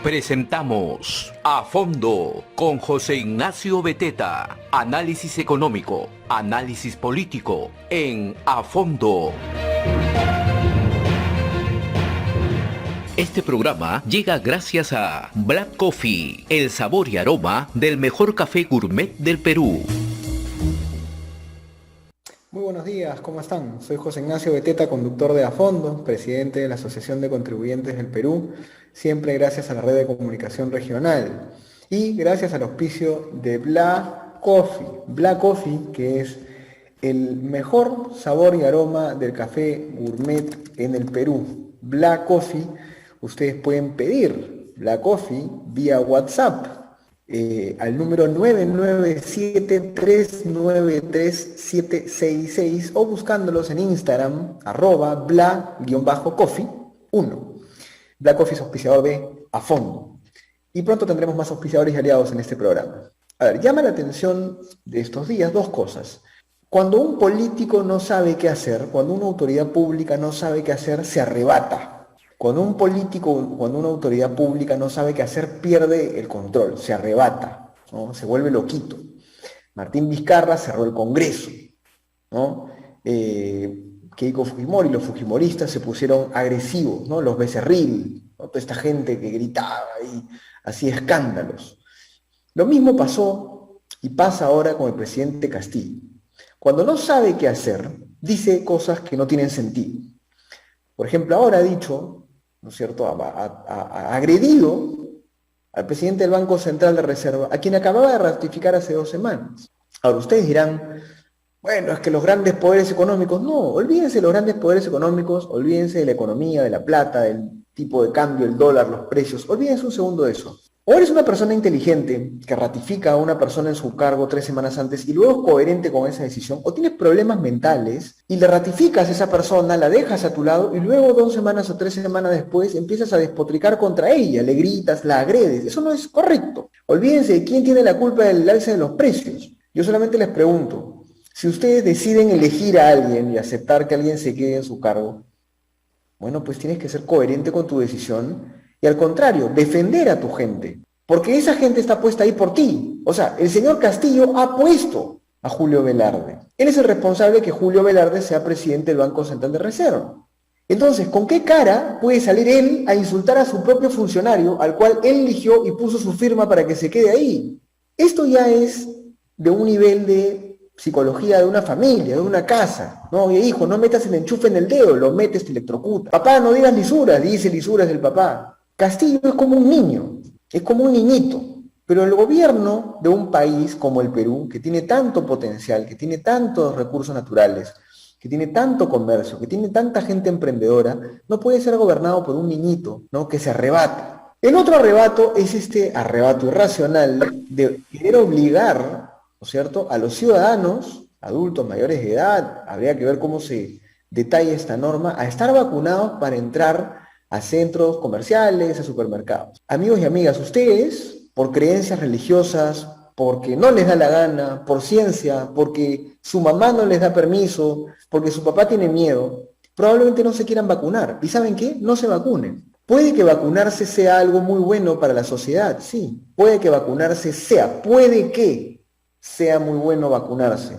Presentamos A Fondo con José Ignacio Beteta. Análisis económico, análisis político en A Fondo. Este programa llega gracias a Black Coffee, el sabor y aroma del mejor café gourmet del Perú. Muy buenos días, ¿cómo están? Soy José Ignacio Beteta, conductor de A Fondo, presidente de la Asociación de Contribuyentes del Perú, siempre gracias a la red de comunicación regional y gracias al auspicio de Black Coffee. Black Coffee, que es el mejor sabor y aroma del café gourmet en el Perú. Black Coffee, ustedes pueden pedir Black Coffee vía WhatsApp. Al número 997-393-766 o buscándolos en Instagram, @bla_coffee1. Black Coffee es auspiciador de A Fondo. Y pronto tendremos más auspiciadores y aliados en este programa. A ver, llama la atención de estos días dos cosas. Cuando un político no sabe qué hacer, cuando una autoridad pública no sabe qué hacer, se arrebata. Cuando un político, cuando una autoridad pública no sabe qué hacer, pierde el control, se arrebata, ¿no? Se vuelve loquito. Martín Vizcarra cerró el Congreso, ¿no? Keiko Fujimori y los fujimoristas se pusieron agresivos, ¿no? Los becerril, ¿no? Toda esta gente que gritaba y hacía escándalos. Lo mismo pasó y pasa ahora con el presidente Castillo. Cuando no sabe qué hacer, dice cosas que no tienen sentido. Por ejemplo, ahora ha dicho, ¿no es cierto?, ha agredido al presidente del Banco Central de Reserva, a quien acababa de ratificar hace 2 semanas. Ahora, ustedes dirán, bueno, es que los grandes poderes económicos, no, olvídense de los grandes poderes económicos, olvídense de la economía, de la plata, del tipo de cambio, el dólar, los precios, olvídense un segundo de eso. O eres una persona inteligente que ratifica a una persona en su cargo 3 semanas antes y luego es coherente con esa decisión, o tienes problemas mentales y le ratificas a esa persona, la dejas a tu lado y luego 2 semanas o 3 semanas después empiezas a despotricar contra ella, le gritas, la agredes. Eso no es correcto. Olvídense de quién tiene la culpa del alza de los precios. Yo solamente les pregunto, si ustedes deciden elegir a alguien y aceptar que alguien se quede en su cargo, bueno, pues tienes que ser coherente con tu decisión. Y al contrario, defender a tu gente, porque esa gente está puesta ahí por ti. O sea, el señor Castillo ha puesto a Julio Velarde. Él es el responsable de que Julio Velarde sea presidente del Banco Central de Reserva. Entonces, ¿con qué cara puede salir él a insultar a su propio funcionario, al cual él eligió y puso su firma para que se quede ahí? Esto ya es de un nivel de psicología de una familia, de una casa. No, oye, hijo, no metas el enchufe en el dedo, lo metes, te electrocuta. Papá, no digas lisuras, dice lisuras del papá. Castillo es como un niño, es como un niñito, pero el gobierno de un país como el Perú, que tiene tanto potencial, que tiene tantos recursos naturales, que tiene tanto comercio, que tiene tanta gente emprendedora, no puede ser gobernado por un niñito, ¿no?, que se arrebata. El otro arrebato es este arrebato irracional de querer obligar, ¿no es cierto?, a los ciudadanos, adultos mayores de edad, habría que ver cómo se detalla esta norma, a estar vacunados para entrar a centros comerciales, a supermercados. Amigos y amigas, ustedes, por creencias religiosas, porque no les da la gana, por ciencia, porque su mamá no les da permiso, porque su papá tiene miedo, probablemente no se quieran vacunar. ¿Y saben qué? No se vacunen. Puede que vacunarse sea algo muy bueno para la sociedad, sí. Puede que puede que sea muy bueno vacunarse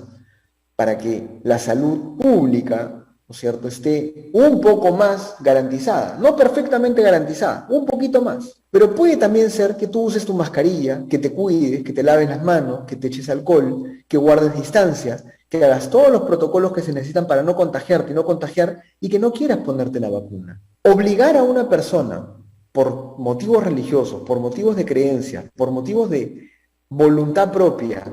para que la salud pública, ¿no es cierto?, esté un poco más garantizada, no perfectamente garantizada, un poquito más. Pero puede también ser que tú uses tu mascarilla, que te cuides, que te laves las manos, que te eches alcohol, que guardes distancia, que hagas todos los protocolos que se necesitan para no contagiarte y no contagiar, y que no quieras ponerte la vacuna. Obligar a una persona por motivos religiosos, por motivos de creencia, por motivos de voluntad propia,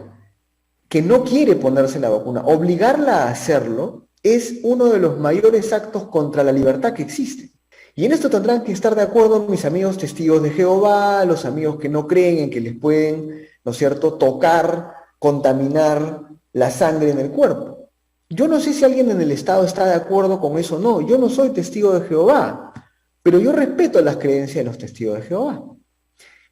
que no quiere ponerse la vacuna, obligarla a hacerlo, es uno de los mayores actos contra la libertad que existe. Y en esto tendrán que estar de acuerdo mis amigos testigos de Jehová, los amigos que no creen en que les pueden, ¿no es cierto?, tocar, contaminar la sangre en el cuerpo. Yo no sé si alguien en el Estado está de acuerdo con eso o no. Yo no soy testigo de Jehová, pero yo respeto las creencias de los testigos de Jehová.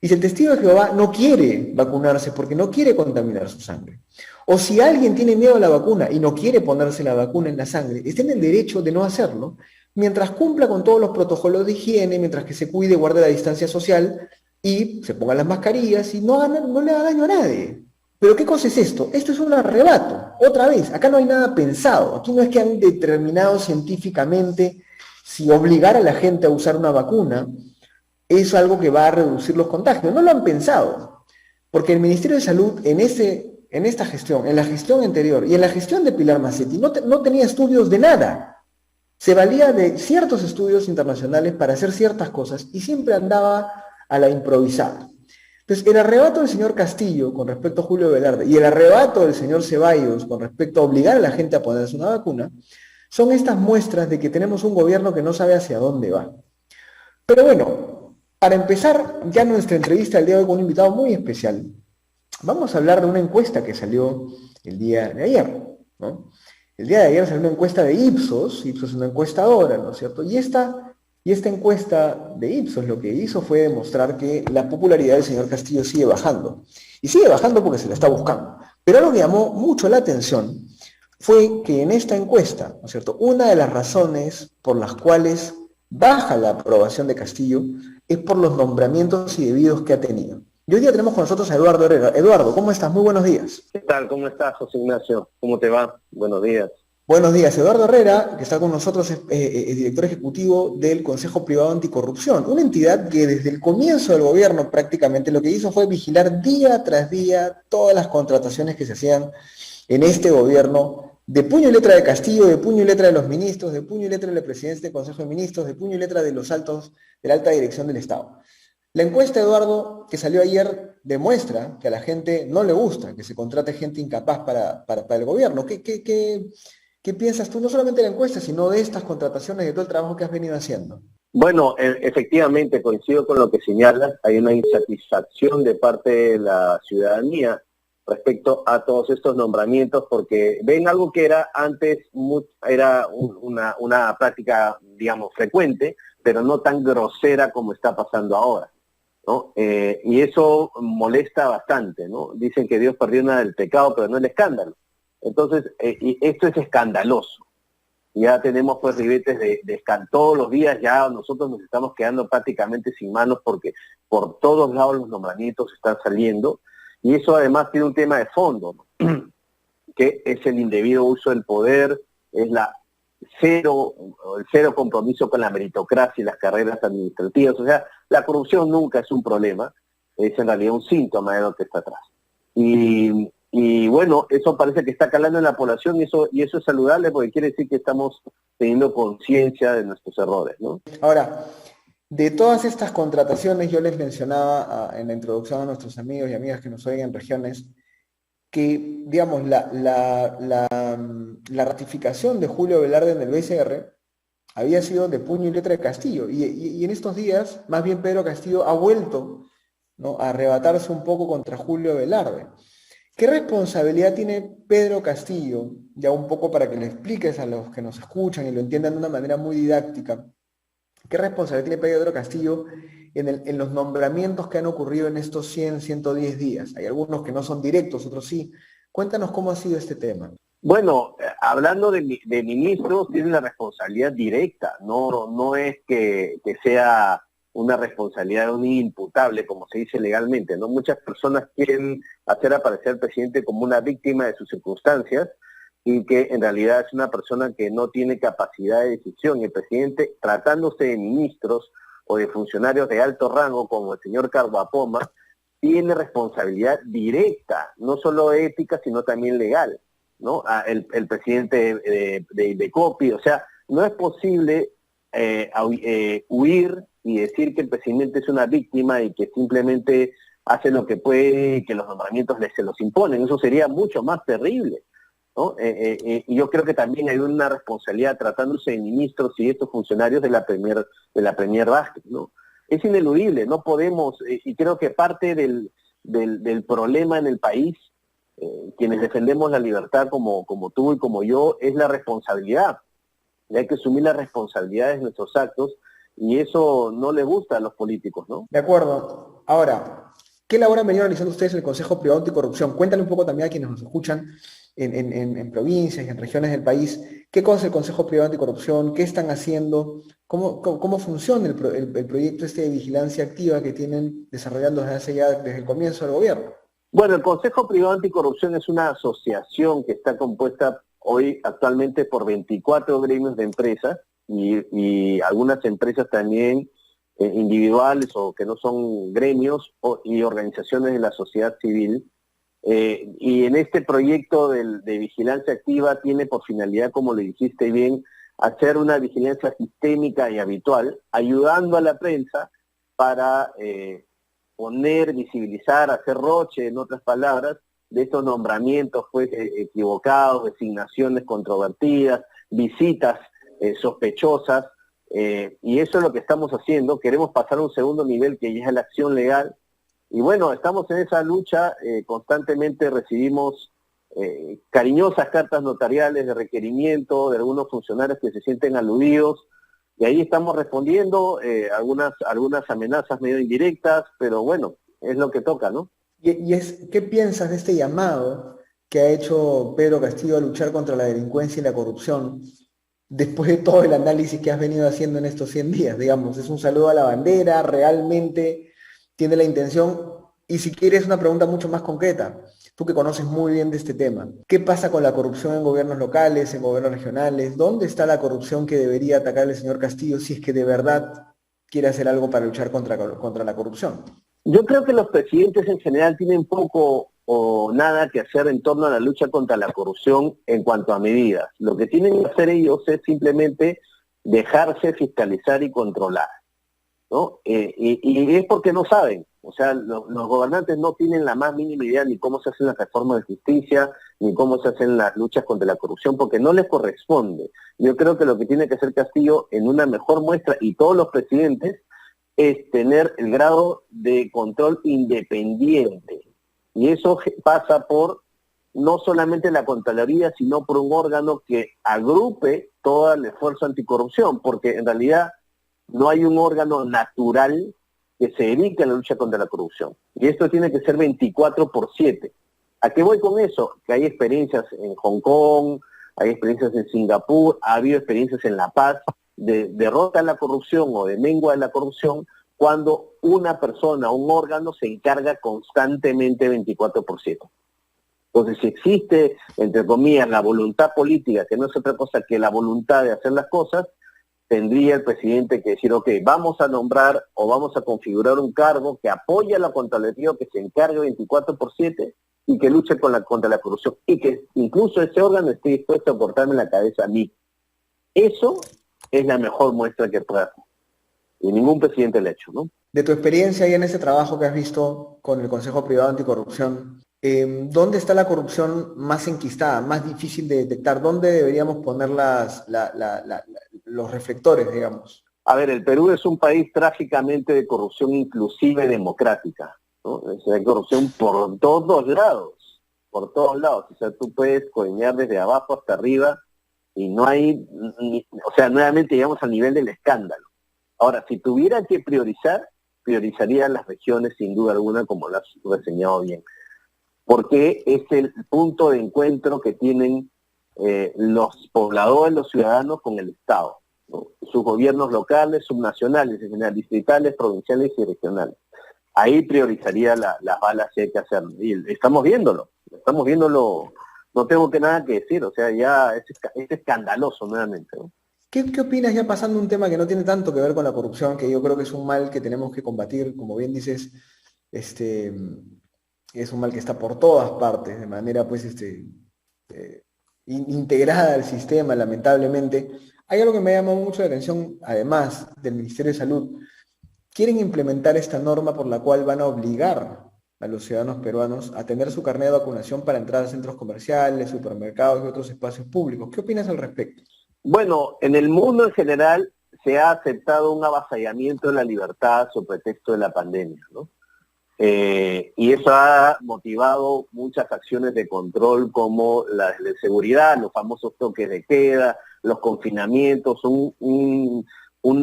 Y si el testigo de Jehová no quiere vacunarse porque no quiere contaminar su sangre, o si alguien tiene miedo a la vacuna y no quiere ponerse la vacuna en la sangre, está en el derecho de no hacerlo, mientras cumpla con todos los protocolos de higiene, mientras que se cuide, guarde la distancia social, y se pongan las mascarillas y no le haga daño a nadie. Pero ¿qué cosa es esto? Esto es un arrebato. Otra vez, acá no hay nada pensado. Aquí no es que han determinado científicamente si obligar a la gente a usar una vacuna es algo que va a reducir los contagios. No lo han pensado. Porque el Ministerio de Salud en esta gestión, en la gestión anterior y en la gestión de Pilar Macetti no tenía estudios de nada. Se valía de ciertos estudios internacionales para hacer ciertas cosas y siempre andaba a la improvisada. Entonces, el arrebato del señor Castillo con respecto a Julio Velarde y el arrebato del señor Ceballos con respecto a obligar a la gente a ponerse una vacuna son estas muestras de que tenemos un gobierno que no sabe hacia dónde va. Pero bueno, para empezar ya nuestra entrevista del día de hoy con un invitado muy especial, vamos a hablar de una encuesta que salió el día de ayer, ¿no? El día de ayer salió una encuesta de Ipsos es una encuestadora, ¿no es cierto? Y esta encuesta de Ipsos lo que hizo fue demostrar que la popularidad del señor Castillo sigue bajando. Y sigue bajando porque se la está buscando. Pero algo que llamó mucho la atención fue que en esta encuesta, ¿no es cierto?, una de las razones por las cuales baja la aprobación de Castillo es por los nombramientos indebidos que ha tenido. Y hoy día tenemos con nosotros a Eduardo Herrera. Eduardo, ¿cómo estás? Muy buenos días. ¿Qué tal? ¿Cómo estás, José Ignacio? ¿Cómo te va? Buenos días. Buenos días. Eduardo Herrera, que está con nosotros, es director ejecutivo del Consejo Privado Anticorrupción, una entidad que desde el comienzo del gobierno prácticamente lo que hizo fue vigilar día tras día todas las contrataciones que se hacían en este gobierno, de puño y letra de Castillo, de puño y letra de los ministros, de puño y letra del presidente del Consejo de Ministros, de puño y letra de los altos, de la alta dirección del Estado. La encuesta, Eduardo, que salió ayer, demuestra que a la gente no le gusta que se contrate gente incapaz para el gobierno. ¿Qué piensas tú, no solamente de la encuesta, sino de estas contrataciones, de todo el trabajo que has venido haciendo? Bueno, efectivamente, coincido con lo que señalas. Hay una insatisfacción de parte de la ciudadanía respecto a todos estos nombramientos, porque ven algo que era antes una práctica, digamos, frecuente, pero no tan grosera como está pasando ahora, ¿no? Y eso molesta bastante, ¿no? Dicen que Dios perdona el pecado, pero no el escándalo. Entonces, y esto es escandaloso. Ya tenemos pues ribetes de escándalo. Todos los días ya nosotros nos estamos quedando prácticamente sin manos porque por todos lados los nombramientos están saliendo. Y eso además tiene un tema de fondo, ¿no? Que es el indebido uso del poder, es el cero compromiso con la meritocracia y las carreras administrativas. O sea, la corrupción nunca es un problema, es en realidad un síntoma de lo que está atrás. Y bueno, eso parece que está calando en la población y eso es saludable porque quiere decir que estamos teniendo conciencia de nuestros errores, ¿no? Ahora, de todas estas contrataciones, yo les mencionaba en la introducción a nuestros amigos y amigas que nos oyen en regiones, que, digamos, la ratificación de Julio Velarde en el BCR había sido de puño y letra de Castillo. Y en estos días, más bien Pedro Castillo ha vuelto, ¿no?, a arrebatarse un poco contra Julio Velarde. ¿Qué responsabilidad tiene Pedro Castillo, ya un poco para que le expliques a los que nos escuchan y lo entiendan de una manera muy didáctica, qué responsabilidad tiene Pedro Castillo en los nombramientos que han ocurrido en estos 100, 110 días? Hay algunos que no son directos, otros sí. Cuéntanos cómo ha sido este tema. Bueno, hablando de ministros, tienen la responsabilidad directa, no es que sea una responsabilidad de un inimputable, como se dice legalmente, ¿no? Muchas personas quieren hacer aparecer al presidente como una víctima de sus circunstancias y que en realidad es una persona que no tiene capacidad de decisión. Y el presidente, tratándose de ministros o de funcionarios de alto rango, como el señor Carguapoma, tiene responsabilidad directa, no solo ética, sino también legal, ¿no? El presidente de COPI, o sea, no es posible huir y decir que el presidente es una víctima y que simplemente hace lo que puede y que los nombramientos se los imponen. Eso sería mucho más terrible, ¿no? Y yo creo que también hay una responsabilidad tratándose de ministros y estos funcionarios de la Premier Vázquez, ¿no? Es ineludible, no podemos, y creo que parte del problema en el país, quienes defendemos la libertad como tú y como yo, es la responsabilidad. Y hay que asumir las responsabilidades de nuestros actos, y eso no le gusta a los políticos, ¿no? De acuerdo. Ahora, ¿qué labor han venido realizando ustedes en el Consejo Privado Anticorrupción? Cuéntale un poco también a quienes nos escuchan en provincias y en regiones del país. ¿Qué cosa es el Consejo Privado Anticorrupción? ¿Qué están haciendo? ¿Cómo funciona el proyecto de vigilancia activa que tienen desarrollando desde el comienzo del gobierno? Bueno, el Consejo Privado Anticorrupción es una asociación que está compuesta hoy actualmente por 24 gremios de empresas y algunas empresas también individuales o que no son gremios y organizaciones de la sociedad civil. Y en este proyecto de vigilancia activa tiene por finalidad, como le dijiste bien, hacer una vigilancia sistémica y habitual, ayudando a la prensa para poner, visibilizar, hacer roche, en otras palabras, de estos nombramientos pues, equivocados, designaciones controvertidas, visitas sospechosas, y eso es lo que estamos haciendo. Queremos pasar a un segundo nivel que ya es la acción legal, y bueno, estamos en esa lucha, constantemente recibimos cariñosas cartas notariales de requerimiento de algunos funcionarios que se sienten aludidos, y ahí estamos respondiendo algunas amenazas medio indirectas, pero bueno, es lo que toca, ¿no? ¿Qué piensas de este llamado que ha hecho Pedro Castillo a luchar contra la delincuencia y la corrupción después de todo el análisis que has venido haciendo en estos 100 días? Digamos, ¿es un saludo a la bandera? ¿Realmente tiene la intención? Y si quieres una pregunta mucho más concreta, tú que conoces muy bien de este tema, ¿qué pasa con la corrupción en gobiernos locales, en gobiernos regionales? ¿Dónde está la corrupción que debería atacar el señor Castillo si es que de verdad quiere hacer algo para luchar contra la corrupción? Yo creo que los presidentes en general tienen poco o nada que hacer en torno a la lucha contra la corrupción en cuanto a medidas. Lo que tienen que hacer ellos es simplemente dejarse fiscalizar y controlar, ¿no? Y es porque no saben. O sea, los gobernantes no tienen la más mínima idea ni cómo se hacen las reformas de justicia, ni cómo se hacen las luchas contra la corrupción, porque no les corresponde. Yo creo que lo que tiene que hacer Castillo en una mejor muestra, y todos los presidentes, es tener el grado de control independiente. Y eso pasa por no solamente la Contraloría, sino por un órgano que agrupe todo el esfuerzo anticorrupción, porque en realidad no hay un órgano natural que se dedique a la lucha contra la corrupción. Y esto tiene que ser 24/7. ¿A qué voy con eso? Que hay experiencias en Hong Kong, hay experiencias en Singapur, ha habido experiencias en La Paz de derrota a la corrupción o de mengua de la corrupción cuando una persona, un órgano se encarga constantemente 24/7. Entonces, si existe, entre comillas, la voluntad política, que no es otra cosa que la voluntad de hacer las cosas, tendría el presidente que decir, ok, vamos a nombrar o vamos a configurar un cargo que apoye a la Contraloría, que se encargue 24/7 y que luche contra la corrupción, y que incluso ese órgano esté dispuesto a cortarme la cabeza a mí. Eso es la mejor muestra que pueda hacer. Y ningún presidente lo ha hecho, ¿no? De tu experiencia y en ese trabajo que has visto con el Consejo Privado Anticorrupción, ¿dónde está la corrupción más enquistada, más difícil de detectar? ¿Dónde deberíamos poner los reflectores, digamos? A ver, el Perú es un país trágicamente de corrupción inclusive democrática, ¿no? Hay corrupción por todos lados, por todos lados. O sea, tú puedes coñar desde abajo hasta arriba y no hay, o sea, nuevamente llegamos al nivel del escándalo. Ahora, si tuviera que priorizar, priorizaría las regiones sin duda alguna, como lo has reseñado bien, porque es el punto de encuentro que tienen los pobladores, los ciudadanos con el Estado, ¿no? Sus gobiernos locales, subnacionales, distritales, provinciales y regionales. Ahí priorizaría las balas si hay que hacerlo. Y estamos viéndolo, no tengo nada que decir, o sea, ya es escandaloso nuevamente, ¿no? ¿Qué opinas, ya pasando un tema que no tiene tanto que ver con la corrupción, que yo creo que es un mal que tenemos que combatir, como bien dices, es un mal que está por todas partes, de manera pues integrada al sistema, lamentablemente? Hay algo que me llama mucho la atención, además del Ministerio de Salud. Quieren implementar esta norma por la cual van a obligar a los ciudadanos peruanos a tener su carnet de vacunación para entrar a centros comerciales, supermercados y otros espacios públicos. ¿Qué opinas al respecto? Bueno, en el mundo en general se ha aceptado un avasallamiento de la libertad sobre pretexto de la pandemia, ¿no? Y eso ha motivado muchas acciones de control como las de seguridad, los famosos toques de queda, los confinamientos, un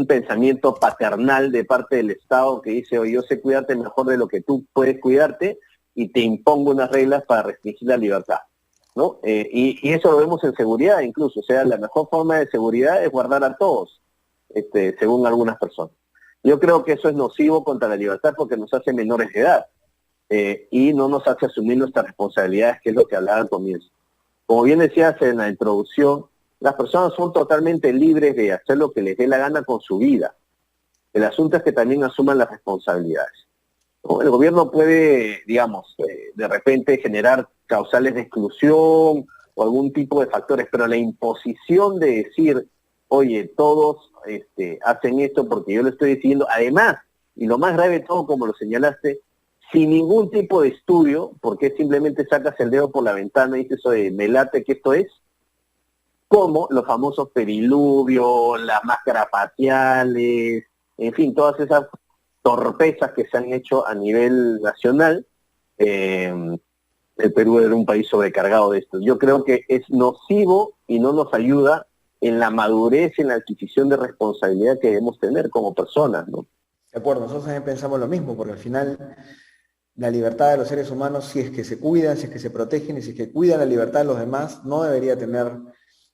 pensamiento paternal de parte del Estado que dice, oye, yo sé cuidarte mejor de lo que tú puedes cuidarte y te impongo unas reglas para restringir la libertad, ¿no? Y eso lo vemos en seguridad incluso, o sea, la mejor forma de seguridad es guardar a todos, según algunas personas. Yo creo que eso es nocivo contra la libertad porque nos hace menores de edad y no nos hace asumir nuestras responsabilidades, que es lo que hablaba al comienzo. Como bien decías en la introducción, las personas son totalmente libres de hacer lo que les dé la gana con su vida. El asunto es que también asuman las responsabilidades, ¿no? El gobierno puede, digamos, de repente generar causales de exclusión o algún tipo de factores, pero la imposición de decir, oye, todos hacen esto porque yo lo estoy diciendo, además, y lo más grave de todo, como lo señalaste, sin ningún tipo de estudio, porque simplemente sacas el dedo por la ventana y dices, oye, me late que esto es, como los famosos pediluvios, las máscaras faciales, en fin, todas esas torpezas que se han hecho a nivel nacional. El Perú era un país sobrecargado de esto. Yo creo que es nocivo y no nos ayuda en la madurez, en la adquisición de responsabilidad que debemos tener como personas, ¿no? De acuerdo, nosotros también pensamos lo mismo, porque al final la libertad de los seres humanos, si es que se cuidan, si es que se protegen y si es que cuidan la libertad de los demás, no debería tener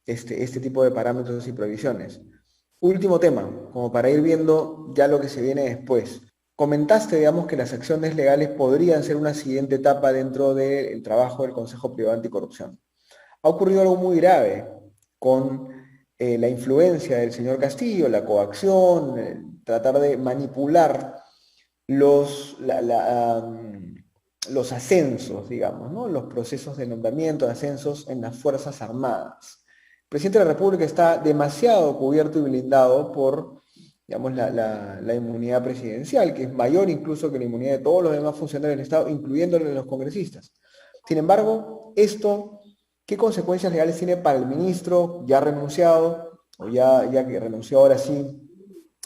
este tipo de parámetros y prohibiciones. Último tema, como para ir viendo ya lo que se viene después. Comentaste, digamos, que las acciones legales podrían ser una siguiente etapa dentro del trabajo del Consejo Privado Anticorrupción. Ha ocurrido algo muy grave con la influencia del señor Castillo, la coacción, tratar de manipular los ascensos, digamos, ¿no? Los procesos de nombramiento, de ascensos en las Fuerzas Armadas. El presidente de la República está demasiado cubierto y blindado por, digamos, la inmunidad presidencial, que es mayor incluso que la inmunidad de todos los demás funcionarios del Estado, incluyéndole los congresistas. Sin embargo, esto, ¿qué consecuencias legales tiene para el ministro ya renunciado, o ya que renunció ahora sí,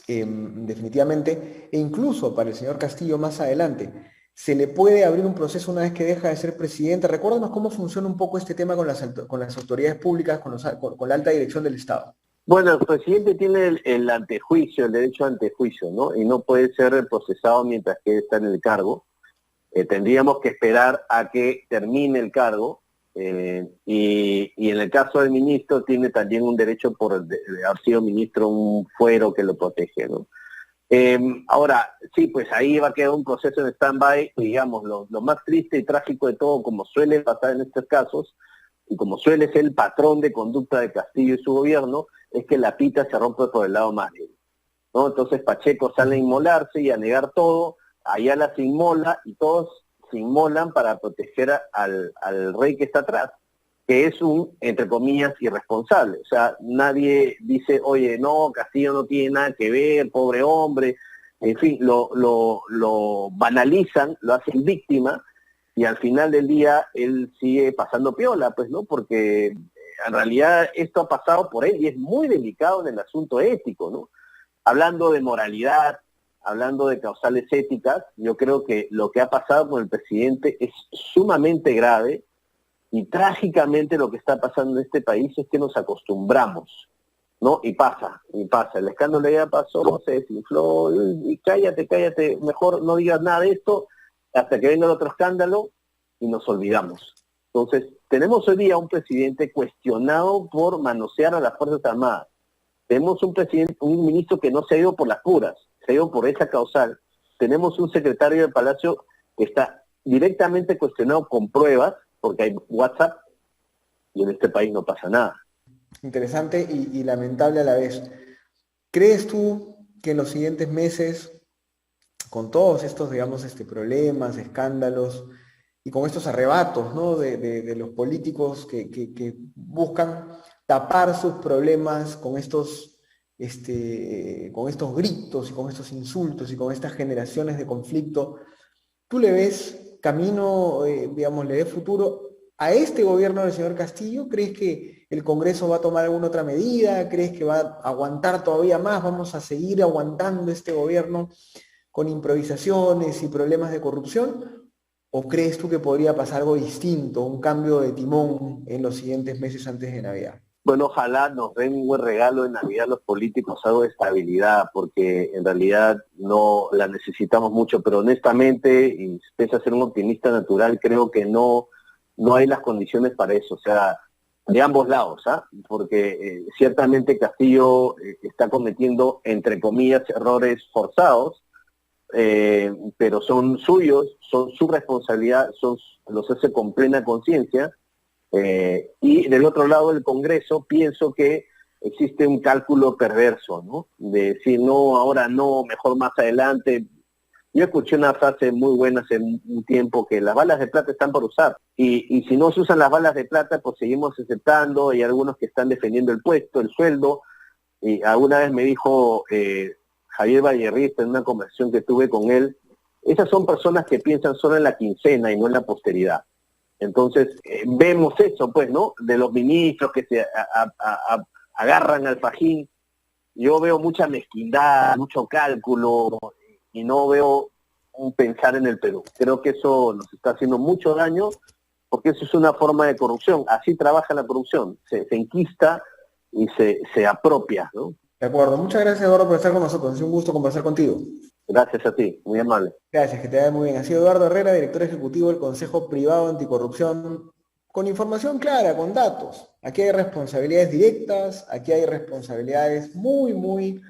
definitivamente, e incluso para el señor Castillo más adelante? ¿Se le puede abrir un proceso una vez que deja de ser presidente? Recuérdanos cómo funciona un poco este tema con las autoridades públicas, con la alta dirección del Estado. Bueno, el presidente tiene el antejuicio, el derecho a antejuicio, ¿no? Y no puede ser procesado mientras que está en el cargo. Tendríamos que esperar a que termine el cargo y en el caso del ministro tiene también un derecho por haber sido ministro, un fuero que lo protege, ¿no? Ahora, sí, pues ahí va a quedar un proceso en stand-by, digamos, lo más triste y trágico de todo, como suele pasar en estos casos, y como suele ser el patrón de conducta de Castillo y su gobierno, es que la pita se rompe por el lado más débil, ¿no? Entonces Pacheco sale a inmolarse y a negar todo, Ayala se inmola y todos se inmolan para proteger al rey que está atrás, que es un, entre comillas, irresponsable. O sea, nadie dice, oye, no, Castillo no tiene nada que ver, pobre hombre. En fin, lo banalizan, lo hacen víctima, y al final del día él sigue pasando piola, pues, ¿no? Porque en realidad esto ha pasado por él y es muy delicado en el asunto ético, ¿no? Hablando de moralidad, hablando de causales éticas, yo creo que lo que ha pasado con el presidente es sumamente grave. Y trágicamente lo que está pasando en este país es que nos acostumbramos, ¿no? Y pasa. El escándalo ya pasó, se desinfló, y cállate, mejor no digas nada de esto hasta que venga el otro escándalo y nos olvidamos. Entonces, tenemos hoy día un presidente cuestionado por manosear a las Fuerzas Armadas. Tenemos un ministro que no se ha ido por las puras, se ha ido por esa causal. Tenemos un secretario del Palacio que está directamente cuestionado con pruebas, porque hay WhatsApp, y en este país no pasa nada. Interesante y lamentable a la vez. ¿Crees tú que en los siguientes meses, con todos estos, digamos, problemas, escándalos, y con estos arrebatos, ¿no?, de los políticos que buscan tapar sus problemas con estos gritos y con estos insultos y con estas generaciones de conflicto, tú le ves camino, digamos, le ves futuro a este gobierno del señor Castillo? ¿Crees que el Congreso va a tomar alguna otra medida? ¿Crees que va a aguantar todavía más? ¿Vamos a seguir aguantando este gobierno con improvisaciones y problemas de corrupción? ¿O crees tú que podría pasar algo distinto, un cambio de timón en los siguientes meses antes de Navidad? Bueno, ojalá nos den un buen regalo de Navidad los políticos, algo de estabilidad, porque en realidad no la necesitamos mucho, pero honestamente, y pese a ser un optimista natural, creo que no no hay las condiciones para eso, o sea, de ambos lados, ¿ah? Porque ciertamente Castillo está cometiendo, entre comillas, errores forzados, pero son suyos, son su responsabilidad, los hace con plena conciencia. Y del otro lado del Congreso pienso que existe un cálculo perverso, ¿no? De decir, no, ahora no, mejor más adelante. Yo escuché una frase muy buena hace un tiempo, que las balas de plata están por usar, y si no se usan las balas de plata, pues seguimos aceptando, y algunos que están defendiendo el puesto, el sueldo. Y alguna vez me dijo Javier Vallerrista en una conversación que tuve con él, esas son personas que piensan solo en la quincena y no en la posteridad. Entonces, vemos eso, pues, ¿no? De los ministros que se agarran al fajín. Yo veo mucha mezquindad, mucho cálculo, y no veo un pensar en el Perú. Creo que eso nos está haciendo mucho daño, porque eso es una forma de corrupción. Así trabaja la corrupción, se enquista y se apropia, ¿no? De acuerdo. Muchas gracias, Eduardo, por estar con nosotros. Es un gusto conversar contigo. Gracias a ti, muy amable. Gracias, que te vaya muy bien. Ha sido Eduardo Herrera, director ejecutivo del Consejo Privado Anticorrupción, con información clara, con datos. Aquí hay responsabilidades directas, aquí hay responsabilidades muy, muy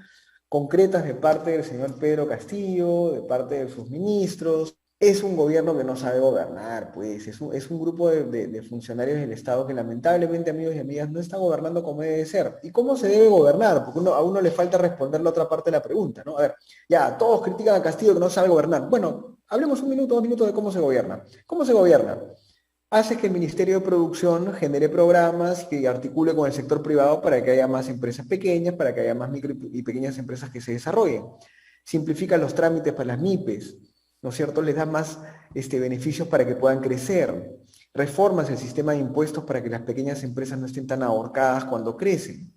concretas de parte del señor Pedro Castillo, de parte de sus ministros. Es un gobierno que no sabe gobernar, pues, es un grupo de funcionarios del Estado que lamentablemente, amigos y amigas, no está gobernando como debe ser. ¿Y cómo se debe gobernar? Porque a uno le falta responder la otra parte de la pregunta, ¿no? A ver, ya, todos critican a Castillo que no sabe gobernar. Bueno, hablemos un minuto, 2 minutos de cómo se gobierna. ¿Cómo se gobierna? Hace que el Ministerio de Producción genere programas que articule con el sector privado para que haya más empresas pequeñas, para que haya más micro y pequeñas empresas que se desarrollen. Simplifica los trámites para las MIPES, ¿no es cierto? Les da más beneficios para que puedan crecer. Reformas el sistema de impuestos para que las pequeñas empresas no estén tan ahorcadas cuando crecen,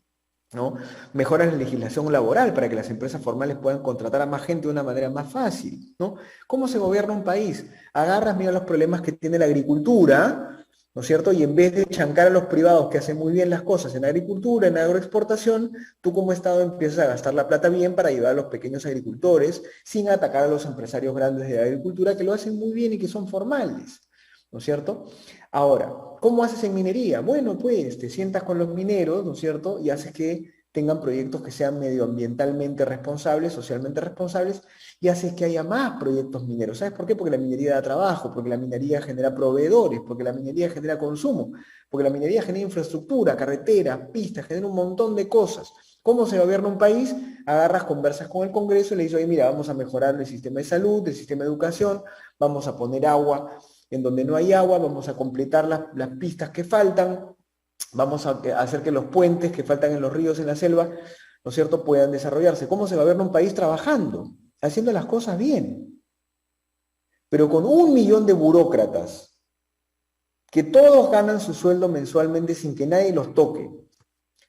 ¿no? Mejoras la legislación laboral para que las empresas formales puedan contratar a más gente de una manera más fácil, ¿no? ¿Cómo se gobierna un país? Agarras, mira los problemas que tiene la agricultura, ¿no es cierto? Y en vez de chancar a los privados que hacen muy bien las cosas en agricultura, en agroexportación, tú como Estado empiezas a gastar la plata bien para ayudar a los pequeños agricultores sin atacar a los empresarios grandes de la agricultura que lo hacen muy bien y que son formales, ¿no es cierto? Ahora, ¿cómo haces en minería? Bueno, pues te sientas con los mineros, ¿no es cierto? Y haces que tengan proyectos que sean medioambientalmente responsables, socialmente responsables, y haces que haya más proyectos mineros. ¿Sabes por qué? Porque la minería da trabajo, porque la minería genera proveedores, porque la minería genera consumo, porque la minería genera infraestructura, carreteras, pistas, genera un montón de cosas. ¿Cómo se gobierna un país? Agarras, conversas con el Congreso y le dices, oye, mira, vamos a mejorar el sistema de salud, el sistema de educación, vamos a poner agua en donde no hay agua, vamos a completar las pistas que faltan, vamos a hacer que los puentes que faltan en los ríos, en la selva, ¿no es cierto?, puedan desarrollarse. ¿Cómo se gobierna un país? Trabajando, haciendo las cosas bien. Pero con 1 millón de burócratas, que todos ganan su sueldo mensualmente sin que nadie los toque,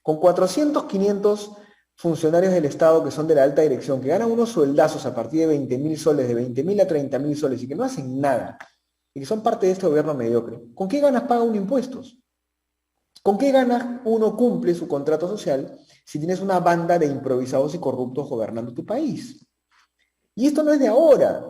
con 400, 500 funcionarios del Estado que son de la alta dirección, que ganan unos sueldazos a partir de 20.000 soles, de 20.000 a 30.000 soles, y que no hacen nada, y que son parte de este gobierno mediocre. ¿Con qué ganas paga uno impuestos? ¿Con qué ganas uno cumple su contrato social si tienes una banda de improvisados y corruptos gobernando tu país? Y esto no es de ahora.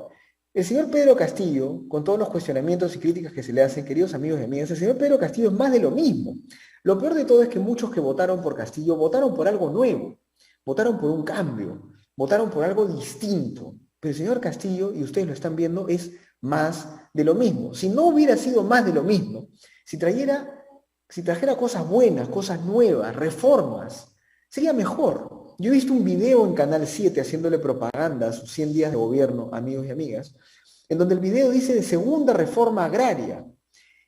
El señor Pedro Castillo, con todos los cuestionamientos y críticas que se le hacen, queridos amigos y amigas, el señor Pedro Castillo es más de lo mismo. Lo peor de todo es que muchos que votaron por Castillo votaron por algo nuevo, votaron por un cambio, votaron por algo distinto. Pero el señor Castillo, y ustedes lo están viendo, es más de lo mismo. Si no hubiera sido más de lo mismo, si trajera cosas buenas, cosas nuevas, reformas, sería mejor. Yo he visto un video en Canal 7 haciéndole propaganda a sus 100 días de gobierno, amigos y amigas, en donde el video dice de segunda reforma agraria.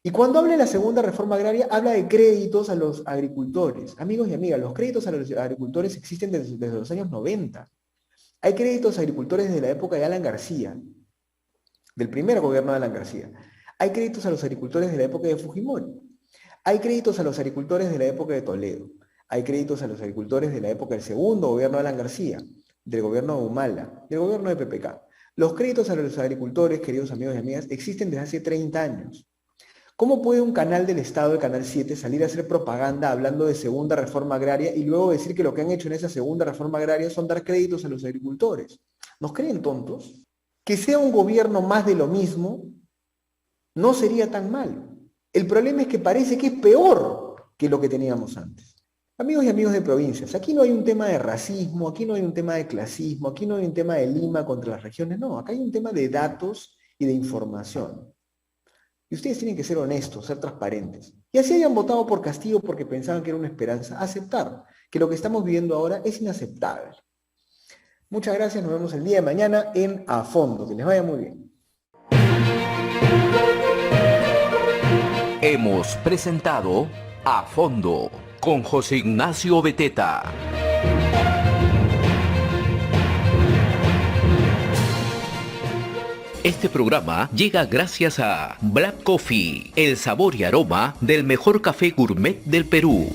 Y cuando habla de la segunda reforma agraria, habla de créditos a los agricultores. Amigos y amigas, los créditos a los agricultores existen desde los años 90. Hay créditos a agricultores desde la época de Alan García, del primer gobierno de Alan García. Hay créditos a los agricultores de la época de Fujimori. Hay créditos a los agricultores de la época de Toledo. Hay créditos a los agricultores de la época del segundo gobierno de Alan García, del gobierno de Humala, del gobierno de PPK. Los créditos a los agricultores, queridos amigos y amigas, existen desde hace 30 años. ¿Cómo puede un canal del Estado, el Canal 7, salir a hacer propaganda hablando de segunda reforma agraria y luego decir que lo que han hecho en esa segunda reforma agraria son dar créditos a los agricultores? ¿Nos creen tontos? Que sea un gobierno más de lo mismo no sería tan malo. El problema es que parece que es peor que lo que teníamos antes. Amigos y amigos de provincias, aquí no hay un tema de racismo, aquí no hay un tema de clasismo, aquí no hay un tema de Lima contra las regiones, no, acá hay un tema de datos y de información. Y ustedes tienen que ser honestos, ser transparentes. Y así hayan votado por Castillo porque pensaban que era una esperanza, aceptar que lo que estamos viviendo ahora es inaceptable. Muchas gracias, nos vemos el día de mañana en A Fondo. Que les vaya muy bien. Hemos presentado A Fondo con José Ignacio Beteta. Este programa llega gracias a Black Coffee, el sabor y aroma del mejor café gourmet del Perú.